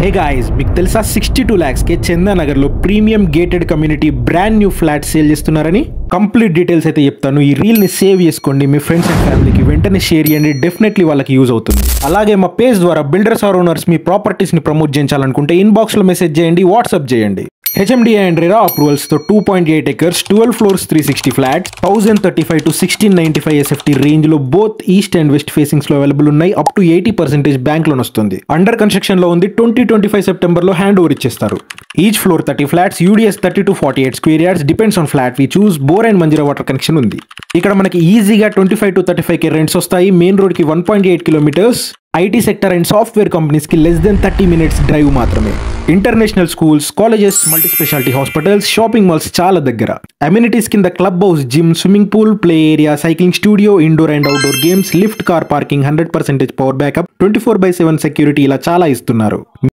Hey guys, మీకు తెలుసా 62 lakhs కే చందానగర్ లో premium gated community brand new flat sale చేస్తున్నారని. కంప్లీట్ డీటెయిల్స్ అయితే చెప్తాను. ఈ రీల్ ని సేవ్ చేసుకోండి, మీ ఫ్రెండ్స్ అండ్ ఫ్యామిలీకి వెంటనే షేర్ చేయండి. డెఫినెట్లీ వాళ్ళకి యూజ్ అవుతుంది. అలాగే మా పేజ్ ద్వారా బిల్డర్స్ ఆర్ ఓనర్స్ మీ ప్రాపర్టీస్ ని ప్రమోట్ చేయించాలనుకుంటే ఇన్బాక్స్ లో మెసేజ్ చేయండి, వాట్సాప్ చేయండి. HMDA and RERA approvals తో 2.8 acres, 12 floors, 360 flats, 1035 to 1695 SFT range లో both east and west facings లో అవైలబుల్ ఉన్నాయి. అప్ టు 80% బ్యాంక్ లోన్ వస్తుంది. అండర్ కన్స్ట్రక్షన్ లో ఉంది. 2025 సెప్టెంబర్ లో హ్యాండ్ ఓవర్ ఇచ్చేస్తారు. Each floor 30 flats, UDS 30 to 48 square yards, depends on flat we choose. Bore and Manjira water connection ఉంది. ఇక్కడ మనకి ఈజీగా 25 to 35K రెంట్స్ వస్తాయి. మెయిన్ రోడ్ కి 1.8 kilometres. IT sector and software companies కి లెస్ దెన్ 30 minutes డ్రైవ్ మాత్రమే. International schools, colleges, multi speciality hospitals, shopping malls చాలా దగ్గర. అమ్యూనిటీస్ కింద club house, gym, swimming pool, play area, cycling studio, indoor and outdoor games, lift, car parking, 100% power backup, 24/7 security ఇలా చాలా ఇస్తున్నారు.